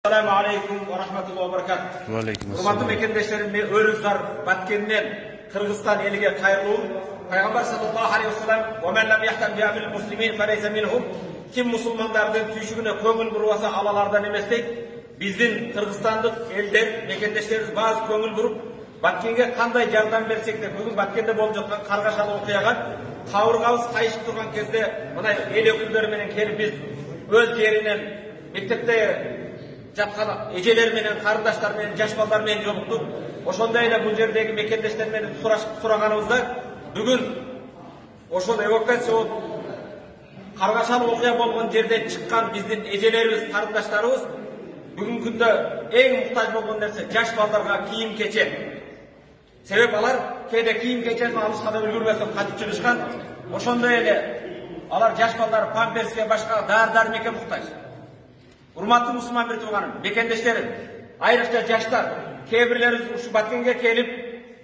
Assalamu alaikum wa rahmatullahi wa barakatuh. Hurmatlı mekendeshlerim, men Örüzlar Batkenden Kırgızstan eliga qayrilum. Payg'ambar sallallohu alayhi vasallam "Va men lam yahtam bi amril muslimin falaysa minhum." Kim musulmonlarning tүйшүгүнө көңүл бурбаса алалардан эмес дейт. Биздин кыргызстандык элдер, мекендештерибиз баазы көңүл буруп, Баткенге кандай жардам берсек де, бүгүн Баткенде болуп жаткан каргашалуу окуяга кабыргабыз кайышып турган кезде мына эл өкүлдөрү менен келип биз өз жеринен мектепте жаткан эжелер менен, карындаштар менен, жаш балдар менен жолуктук. Ошондой эле бул жердеги мекендештер менен сураганыбызда бүгүн ошол эвакуация каргашалуу окуя болгон жерден чыккан биздин эжелерибиз, карындаштарыбыз бүгүнкү күндө эң муктаж болгон нерсе жаш балдарга кийим-кечек. Себеп алар кээде кийим-кечегин алышка да үлгүрбөсөп кайтып чыгышкан. Ошондой эле алар жаш балдар памперске, башка дары-дармекке муктаж. Урматтуу мусулман бир тууганым, мекендештерим, айрыкча жаштар, кээ бирлерибиз ушу Баткенге келип,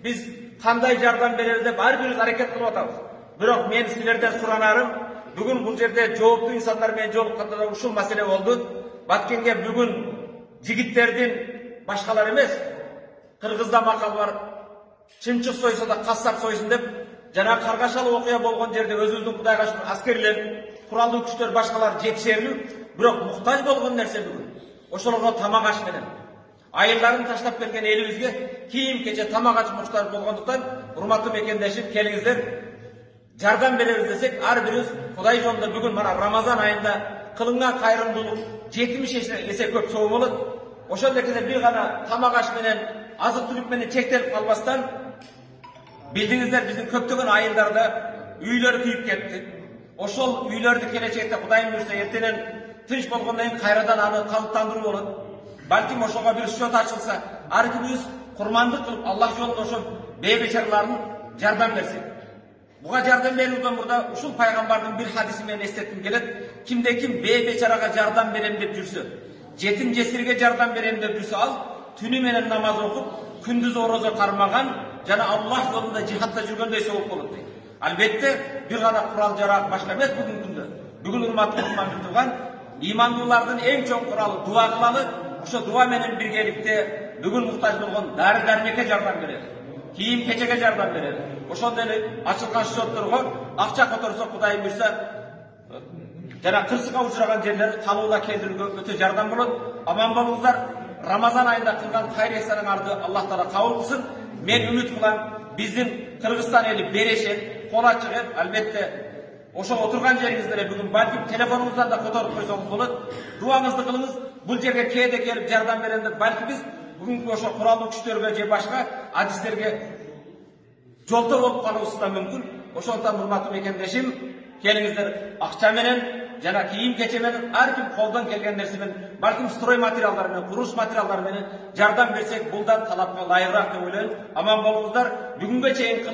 биз кандай жардам беребиз деп ар бирибиз аракет кылып атабыз. Бирок мен силерден суранарым, бүгүн бул жерде жооптуу инсандар менен жолукканда ушул маселе болду. Баткенге бүгүн жигиттердин башкалар эмес, Кыргызда макал бар, чымчык сойсо да кассап сойсун деп, жана каргашалуу окуя болгон жерде өзүбүздүн Кудайга шүкүр аскерлер, куралдуу күчтөр, башкалар жетишерлүү, бирок муктаж болгон нерсе бүгүн. Ошолорго тамак аш менен айылдарын таштап келген элибизге кийим-кече, тамак аш муктаж болгондуктан, урматтуу мекендешим, келиңиздер, жардам беребиз десек, ар бирибиз Кудай жолунда бүгүн мына Рамазан айында кылынган кайрымдуулук 70 эсе көп соо болот. Ошол эле бир гана тамак аш менен, азык-түлүк менен чектелип калбастан, билдиңиздер, биздин көптөгөн айылдарда үйлөр күйүп кетти. Ошол үйлөрдү келечекте Кудайым буйрса эртенен тынч болгондон кийин кайрадан аны калыптандыруу болот. Балким ошого бир счет ачылса, ар кимибиз курмандык кылып Аллах жолунда ошо бейбечараларын жардам берсек. Буга жардам берүүдөн мурда ушул пайгамбардын бир хадиси менен эстетким келет. Кимде ким бейбечарага жардам берем деп жүрсө, жетим жесирге жардам берем деп жүрсө, ал түнү менен намаз окуп, күндүз орозо кармаган жана Аллах жолунда жихадта жүргөндөй сооп болот дейт. Албетте, бир гана курал жарак башка эмес бүгүнкү күндө. Бүгүн урматтуу мусулман турган имандуулардын эң чоң куралы дуа кылалы. Ошо дуа менен биргеликте бүгүн муктаж болгон дары-дармекке жардам берели, кийим-кечеге жардам берели. Ошондой эле ачылган счетторго акча которсо, Кудайым буйрса, жана кырсыкка учураган жерлер калуула келтирүүгө өтө жардам болот. Аман болуңуздар. Рамазан айында кылган кайыр эсенаңарды Аллах Таала кабыл кылсын. Мен үмүт кылам, биздин Кыргызстан эли берешет, кол ачык эл. Албетте, ошо отурган жериңизде бүгүн балким телефонуңуздан да которуп койсоңуз болот. Дуаңызды кылыңыз. Бул жерге кээде келип жардам берем деп, балки биз бүгүнкү ошо куралдуу күчтөргө же башка адистерге жолтоо болуп калуубуз да мүмкүн. Ошондуктан урматтуу мекендешим, келиңиздер, акча менен жана кийим-кече менен, ар ким колдон келген нерсе менен, балким строй материалдар менен, курулуш материалдары менен жардам берсек, бул да талапка ылайыгыраак деп ойлойм. Аман болуңуздар. Бүгүнгө чейин